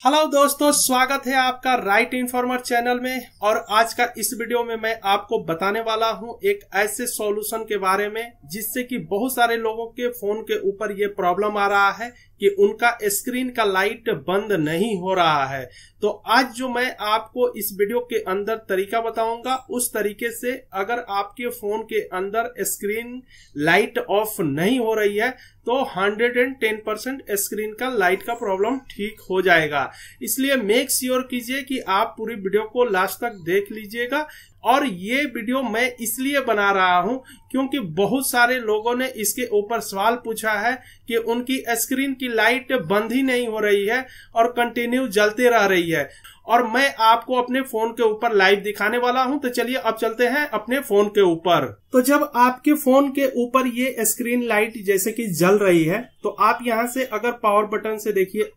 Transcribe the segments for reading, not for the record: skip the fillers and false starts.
Hello दोस्तों, स्वागत है आपका राइट इन्फॉर्मर चैनल में। और आज का इस वीडियो में मैं आपको बताने वाला हूं एक ऐसे सॉल्यूशन के बारे में जिससे कि बहुत सारे लोगों के फोन के ऊपर ये प्रॉब्लम आ रहा है कि उनका स्क्रीन का लाइट बंद नहीं हो रहा है। तो आज जो मैं आपको इस वीडियो के अंदर तरीका बताऊंगा, उस तरीके से अगर आपके फोन के अंदर स्क्रीन लाइट ऑफ नहीं हो रही है तो 110% स्क्रीन का लाइट का प्रॉब्लम ठीक हो जाएगा। इसलिए मेक श्योर कीजिए कि आप पूरी वीडियो को लास्ट तक देख लीजिएगा। और ये वीडियो मैं इसलिए बना रहा हूं क्योंकि बहुत सारे लोगों ने इसके ऊपर सवाल पूछा है कि उनकी स्क्रीन की लाइट बंद ही नहीं हो रही है और कंटिन्यू जलती रह रही है। और मैं आपको अपने फोन के ऊपर लाइव दिखाने वाला हूं। तो चलिए अब चलते हैं अपने फोन के ऊपर। तो जब आपके फोन के ऊपर ये स्क्रीन लाइट जैसे कि जल रही है तो आप यहां से अगर पावर बटन से देखिए,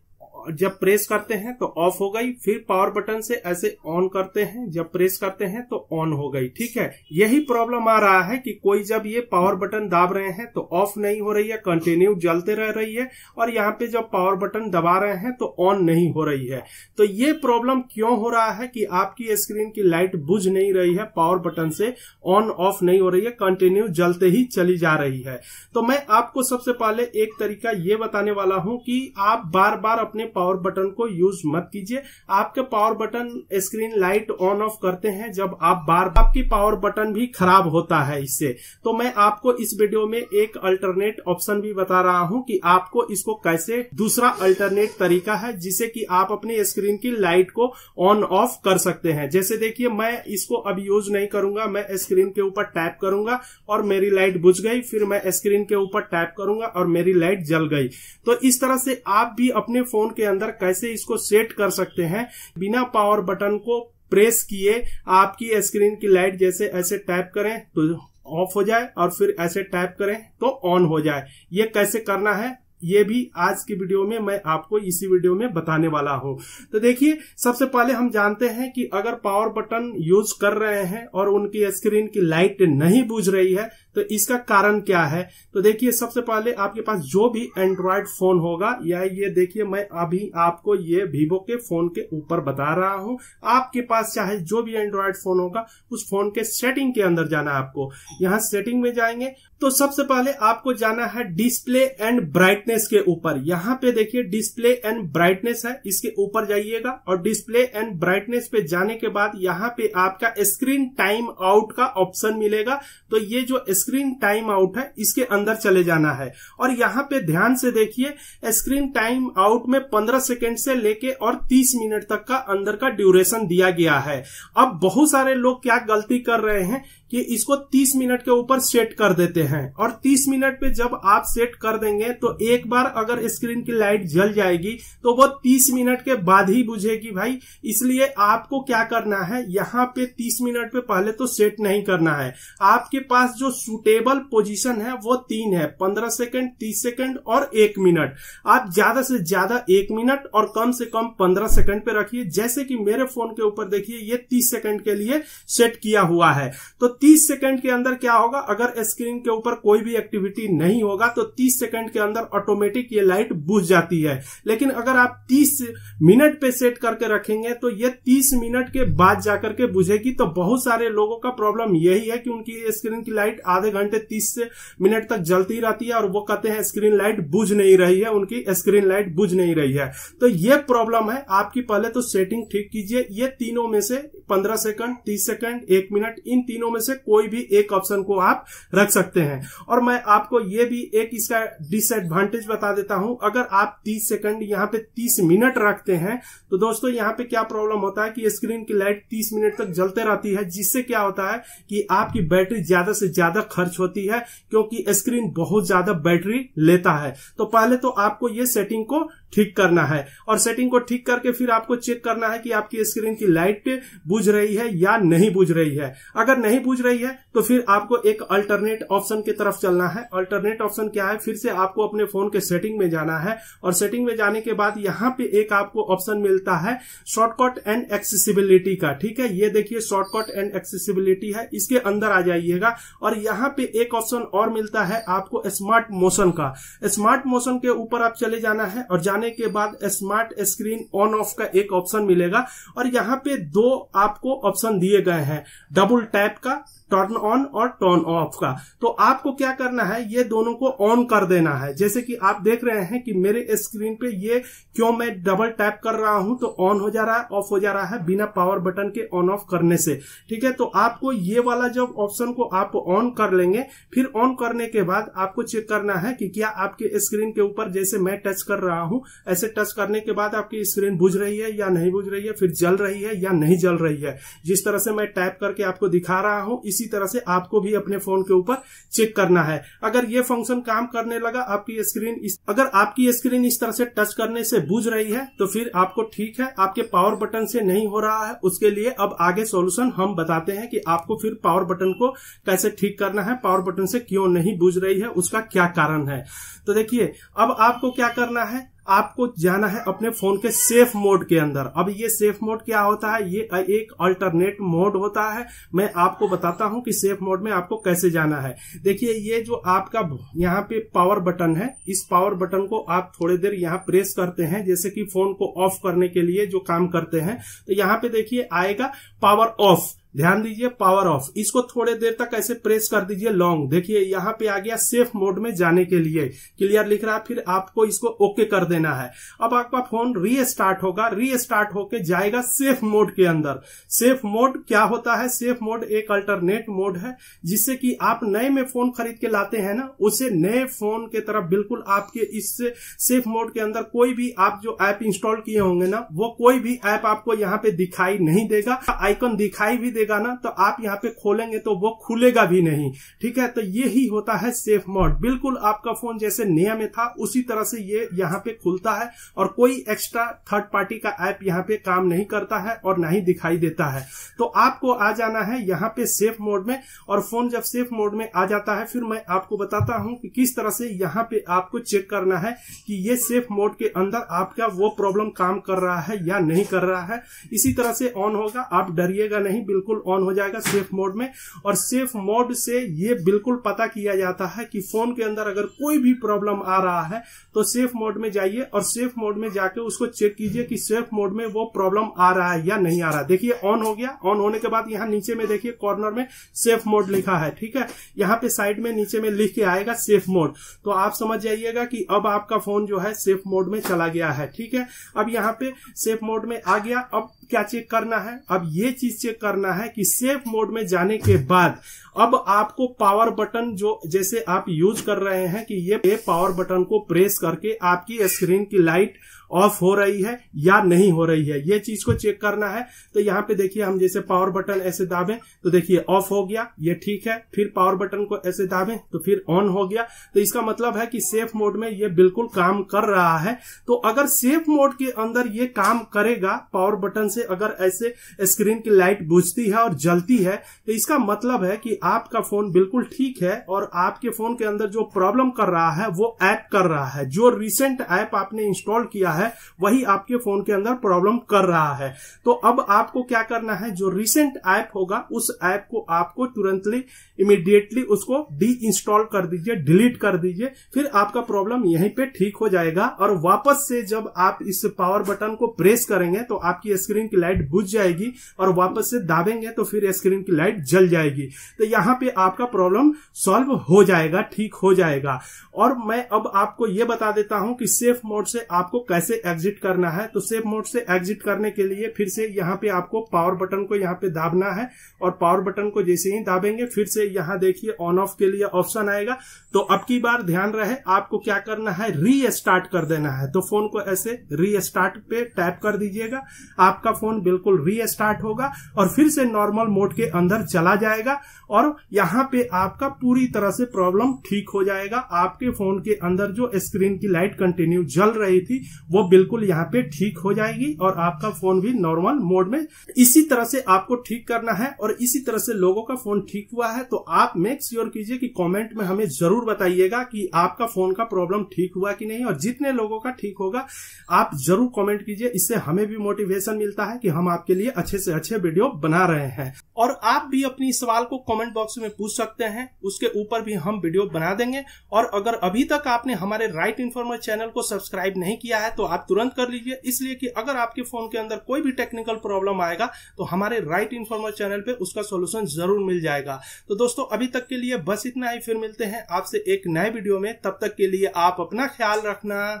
जब प्रेस करते हैं तो ऑफ हो गई, फिर पावर बटन से ऐसे ऑन करते हैं, जब प्रेस करते हैं तो ऑन हो गई। ठीक है, यही प्रॉब्लम आ रहा है कि कोई जब ये पावर बटन दाब रहे हैं तो ऑफ नहीं हो रही है, कंटिन्यू जलते रह रही है, और यहाँ पे जब पावर बटन दबा रहे हैं तो ऑन नहीं हो रही है। तो ये प्रॉब्लम क्यों हो रहा है कि आपकी स्क्रीन की लाइट बुझ नहीं रही है, पावर बटन से ऑन ऑफ नहीं हो रही है, कंटिन्यू जलते ही चली जा रही है। तो मैं आपको सबसे पहले एक तरीका ये बताने वाला हूं कि आप बार बार अपने पावर बटन को यूज मत कीजिए। आपके power button screen light on off करते हैं जब आप बार आपकी पावर बटन भी खराब होता है इससे। तो मैं आपको इस वीडियो में एक अल्टरनेट ऑप्शन भी बता रहा हूं कि आपको इसको कैसे, दूसरा अल्टरनेट तरीका है जिससे कि आप अपनी स्क्रीन की लाइट को ऑन ऑफ कर सकते हैं। जैसे देखिए, मैं इसको अब यूज नहीं करूंगा, मैं स्क्रीन के ऊपर टैप करूंगा और मेरी लाइट बुझ गई, फिर मैं स्क्रीन के ऊपर टैप करूंगा और मेरी लाइट जल गई। तो इस तरह से आप भी अपने फोन के अंदर कैसे इसको सेट कर सकते हैं बिना पावर बटन को प्रेस किए। आपकी स्क्रीन की लाइट जैसे ऐसे टैप करें तो ऑफ हो जाए और फिर ऐसे टैप करें तो ऑन हो जाए। ये कैसे करना है ये भी आज की वीडियो में मैं आपको इसी वीडियो में बताने वाला हूं। तो देखिए, सबसे पहले हम जानते हैं कि अगर पावर बटन यूज कर रहे हैं और उनकी स्क्रीन की लाइट नहीं बुझ रही है तो इसका कारण क्या है। तो देखिए, सबसे पहले आपके पास जो भी एंड्रॉयड फोन होगा, या ये देखिए मैं अभी आपको ये वीवो के फोन के ऊपर बता रहा हूं, आपके पास चाहे जो भी एंड्रॉयड फोन होगा उस फोन के सेटिंग के अंदर जाना है आपको। यहां सेटिंग में जाएंगे तो सबसे पहले आपको जाना है डिस्प्ले एंड ब्राइटनेस के ऊपर। यहाँ पे देखिए डिस्प्ले एंड ब्राइटनेस है, इसके ऊपर जाइएगा और डिस्प्ले एंड ब्राइटनेस पे जाने के बाद यहाँ पे आपका स्क्रीन टाइम आउट का ऑप्शन मिलेगा। तो ये जो स्क्रीन टाइम आउट है इसके अंदर चले जाना है और यहाँ पे ध्यान से देखिए, स्क्रीन टाइम आउट में 15 सेकेंड से लेके और 30 मिनट तक का अंदर का ड्यूरेशन दिया गया है। अब बहुत सारे लोग क्या गलती कर रहे हैं कि इसको 30 मिनट के ऊपर सेट कर देते हैं, और 30 मिनट पे जब आप सेट कर देंगे तो एक बार अगर स्क्रीन की लाइट जल जाएगी तो वो 30 मिनट के बाद ही बुझेगी भाई। इसलिए आपको क्या करना है, यहाँ पे 30 मिनट पे पहले तो सेट नहीं करना है। आपके पास जो सुटेबल पोजीशन है वो 3 है, 15 सेकेंड, 30 सेकेंड और 1 मिनट। आप ज्यादा से ज्यादा 1 मिनट और कम से कम 15 सेकेंड पे रखिए। जैसे कि मेरे फोन के ऊपर देखिए ये 30 सेकेंड के लिए सेट किया हुआ है। तो 30 सेकंड के अंदर क्या होगा, अगर स्क्रीन के ऊपर कोई भी एक्टिविटी नहीं होगा तो 30 सेकंड के अंदर ऑटोमेटिक ये लाइट बुझ जाती है। लेकिन अगर आप 30 मिनट पे सेट करके रखेंगे तो ये 30 मिनट के बाद जाकर के बुझेगी। तो बहुत सारे लोगों का प्रॉब्लम यही है कि उनकी स्क्रीन की लाइट आधे घंटे 30 मिनट तक जलती रहती है और वो कहते हैं स्क्रीन लाइट बुझ नहीं रही है, उनकी स्क्रीन लाइट बुझ नहीं रही है। तो ये प्रॉब्लम है आपकी। पहले तो सेटिंग ठीक कीजिए। ये तीनों में से 15 सेकंड, 30 सेकंड, 1 मिनट, इन तीनों में से कोई भी एक ऑप्शन को आप रख सकते हैं। और मैं आपको ये भी एक इसका डिसएडवांटेज बता देता हूं। अगर आप 30 सेकंड यहाँ पे 30 मिनट रखते हैं तो दोस्तों यहाँ पे क्या प्रॉब्लम होता है कि स्क्रीन की लाइट 30 मिनट तक जलते रहती है, जिससे क्या होता है कि आपकी बैटरी ज्यादा से ज्यादा खर्च होती है, क्योंकि स्क्रीन बहुत ज्यादा बैटरी लेता है। तो पहले तो आपको ये सेटिंग को ठीक करना है, और सेटिंग को ठीक करके फिर आपको चेक करना है कि आपकी स्क्रीन की लाइट बुझ रही है या नहीं बुझ रही है। अगर नहीं बुझ रही है तो फिर आपको एक अल्टरनेट ऑप्शन की तरफ चलना है। अल्टरनेट ऑप्शन क्या है, फिर से आपको अपने फोन के सेटिंग में जाना है, और सेटिंग में जाने के बाद यहाँ पे एक आपको ऑप्शन मिलता है शॉर्टकट एंड एक्सेसिबिलिटी का। ठीक है, ये देखिए शॉर्टकट एंड एक्सेसिबिलिटी है, इसके अंदर आ जाइएगा और यहाँ यहाँ पे एक ऑप्शन और मिलता है आपको स्मार्ट मोशन का। स्मार्ट मोशन के ऊपर आप चले जाना है और जाने के बाद स्मार्ट स्क्रीन ऑन ऑफ का एक ऑप्शन मिलेगा और यहाँ पे दो आपको ऑप्शन दिए गए हैं, डबल टैप का, टर्न ऑन और टर्न ऑफ का। तो आपको क्या करना है, ये दोनों को ऑन कर देना है। जैसे कि आप देख रहे हैं कि मेरे स्क्रीन पे ये क्यों मैं डबल टैप कर रहा हूं तो ऑन हो जा रहा है, ऑफ हो जा रहा है बिना पावर बटन के ऑन ऑफ करने से। ठीक है, तो आपको ये वाला जब ऑप्शन को आप ऑन कर लेंगे, फिर ऑन करने के बाद आपको चेक करना है कि क्या आपके स्क्रीन के ऊपर जैसे मैं टच कर रहा हूं ऐसे टच करने के बाद आपकी स्क्रीन बुझ रही है या नहीं बुझ रही है, फिर जल रही है या नहीं जल रही है। जिस तरह से मैं टैप करके आपको दिखा रहा हूं इसी तरह से आपको भी अपने फोन के ऊपर चेक करना है। अगर ये फंक्शन काम करने लगा, आपकी स्क्रीन अगर आपकी स्क्रीन इस तरह से टच करने से बुझ रही है तो फिर आपको ठीक है, आपके पावर बटन से नहीं हो रहा है। उसके लिए अब आगे सॉल्यूशन हम बताते हैं कि आपको फिर पावर बटन को कैसे ठीक करना है, पावर बटन से क्यों नहीं बुझ रही है, उसका क्या कारण है। तो देखिए, अब आपको क्या करना है, आपको जाना है अपने फोन के सेफ मोड के अंदर। अब ये सेफ मोड क्या होता है, ये एक अल्टरनेट मोड होता है। मैं आपको बताता हूं कि सेफ मोड में आपको कैसे जाना है। देखिए, ये जो आपका यहाँ पे पावर बटन है, इस पावर बटन को आप थोड़ी देर यहाँ प्रेस करते हैं, जैसे कि फोन को ऑफ करने के लिए जो काम करते हैं। तो यहाँ पे देखिए आएगा पावर ऑफ, ध्यान दीजिए पावर ऑफ, इसको थोड़े देर तक ऐसे प्रेस कर दीजिए लॉन्ग। देखिए यहाँ पे आ गया सेफ मोड में जाने के लिए, क्लियर लिख रहा है। फिर आपको इसको ओके कर देना है। अब आपका फोन रीस्टार्ट होगा, रीस्टार्ट होके जाएगा सेफ मोड के अंदर। सेफ मोड क्या होता है, सेफ मोड एक अल्टरनेट मोड है जिससे कि आप नए में फोन खरीद के लाते हैं ना, उसे नए फोन के तरफ बिल्कुल आपके इस सेफ मोड के अंदर कोई भी आप जो ऐप इंस्टॉल किए होंगे ना, वो कोई भी ऐप आपको यहाँ पे दिखाई नहीं देगा। आइकन दिखाई भी देगा ना तो आप यहाँ पे खोलेंगे तो वो खुलेगा भी नहीं। ठीक है, तो ये ही होता है सेफ मोड। बिल्कुल आपका फोन जैसे नया में था उसी तरह से ये यहाँ पे खुलता है और कोई एक्स्ट्रा थर्ड पार्टी का ऐप यहाँ पे काम नहीं करता है और ना ही दिखाई देता है। तो आपको आ जाना है यहाँ पे सेफ मोड में, और फोन जब सेफ मोड में आ जाता है फिर मैं आपको बताता हूँ कि किस तरह से यहाँ पे आपको चेक करना है कि ये सेफ मोड के अंदर आपका वो प्रॉब्लम काम कर रहा है या नहीं कर रहा है। इसी तरह से ऑन होगा, आप डरिएगा नहीं, बिल्कुल ऑन हो जाएगा सेफ मोड में। और सेफ मोड से ये बिल्कुल पता किया जाता है कि फोन के अंदर अगर कोई भी प्रॉब्लम आ रहा है तो सेफ मोड में जाइए और सेफ मोड में जाके उसको चेक कीजिए कि सेफ मोड में वो प्रॉब्लम आ रहा है या नहीं आ रहा। देखिए ऑन हो गया। ऑन होने के बाद यहाँ नीचे में देखिए कॉर्नर में सेफ मोड लिखा है। ठीक है, यहाँ पे साइड में नीचे में लिख के आएगा सेफ मोड। तो आप समझ जाइएगा कि अब आपका फोन जो है सेफ मोड में चला गया है। ठीक है, अब यहाँ पे सेफ मोड में आ गया। अब क्या चेक करना है, अब ये चीज चेक करना है कि सेफ मोड में जाने के बाद अब आपको पावर बटन जो जैसे आप यूज कर रहे हैं कि ये पावर बटन को प्रेस करके आपकी स्क्रीन की लाइट ऑफ हो रही है या नहीं हो रही है, ये चीज को चेक करना है। तो यहाँ पे देखिए हम जैसे पावर बटन ऐसे दाबें तो देखिए ऑफ हो गया, ये ठीक है। फिर पावर बटन को ऐसे दाबें तो फिर ऑन हो गया। तो इसका मतलब है कि सेफ मोड में ये बिल्कुल काम कर रहा है। तो अगर सेफ मोड के अंदर ये काम करेगा, पावर बटन से अगर ऐसे स्क्रीन की लाइट बुझती है और जलती है, तो इसका मतलब है कि आपका फोन बिल्कुल ठीक है और आपके फोन के अंदर जो प्रॉब्लम कर रहा है वो ऐप कर रहा है। जो रिसेंट ऐप आपने इंस्टॉल किया है वही आपके फोन के अंदर प्रॉब्लम कर रहा है। तो अब आपको क्या करना है, जो रिसेंट ऐप होगा उस ऐप को आपको तुरंतली इमीडिएटली उसको डी इंस्टॉल कर दीजिए, डिलीट कर दीजिए। फिर आपका प्रॉब्लम यहीं पे ठीक हो जाएगा और वापस से जब आप इस पावर बटन को प्रेस करेंगे तो आपकी स्क्रीन की लाइट बुझ जाएगी और वापस से दाबेंगे तो फिर स्क्रीन की लाइट जल जाएगी। तो यहाँ पे आपका प्रॉब्लम सॉल्व हो जाएगा, ठीक हो जाएगा। और मैं अब आपको ये बता देता हूं कि सेफ मोड से आपको कैसे एग्जिट करना है। तो सेफ मोड से एग्जिट करने के लिए फिर से यहाँ पे आपको पावर बटन को यहाँ पे दाबना है और पावर बटन को जैसे ही दाबेंगे फिर से यहाँ देखिए ऑन ऑफ के लिए ऑप्शन आएगा। तो अब की बार ध्यान रहे आपको क्या करना है, रीस्टार्ट कर देना है। तो फोन को ऐसे रीस्टार्ट पे टैप कर दीजिएगा, आपका फोन बिल्कुल रीस्टार्ट होगा और फिर से नॉर्मल मोड के अंदर चला जाएगा और यहाँ पे आपका पूरी तरह से प्रॉब्लम ठीक हो जाएगा। आपके फोन के अंदर जो स्क्रीन की लाइट कंटिन्यू जल रही थी वो बिल्कुल यहाँ पे ठीक हो जाएगी और आपका फोन भी नॉर्मल मोड में। इसी तरह से आपको ठीक करना है और इसी तरह से लोगों का फोन ठीक हुआ है तो आप मेक श्योर कीजिए कि कमेंट में हमें जरूर बताइएगा कि आपका फोन का प्रॉब्लम ठीक हुआ कि नहीं, और जितने लोगों का ठीक होगा आप जरूर कमेंट कीजिए। इससे हमें भी मोटिवेशन मिलता है कि हम आपके लिए अच्छे से अच्छे वीडियो बना रहे हैं। और आप भी अपनी सवाल को कमेंट बॉक्स में पूछ सकते हैं, उसके ऊपर भी हम वीडियो बना देंगे। और अगर अभी तक आपने हमारे राइट इन्फॉर्मर चैनल को सब्सक्राइब नहीं किया है तो आप तुरंत कर लीजिए, इसलिए कि अगर आपके फोन के अंदर कोई भी टेक्निकल प्रॉब्लम आएगा तो हमारे राइट इन्फॉर्मर चैनल पे उसका सॉल्यूशन जरूर मिल जाएगा। तो दोस्तों अभी तक के लिए बस इतना ही, फिर मिलते हैं आपसे एक नए वीडियो में। तब तक के लिए आप अपना ख्याल रखना।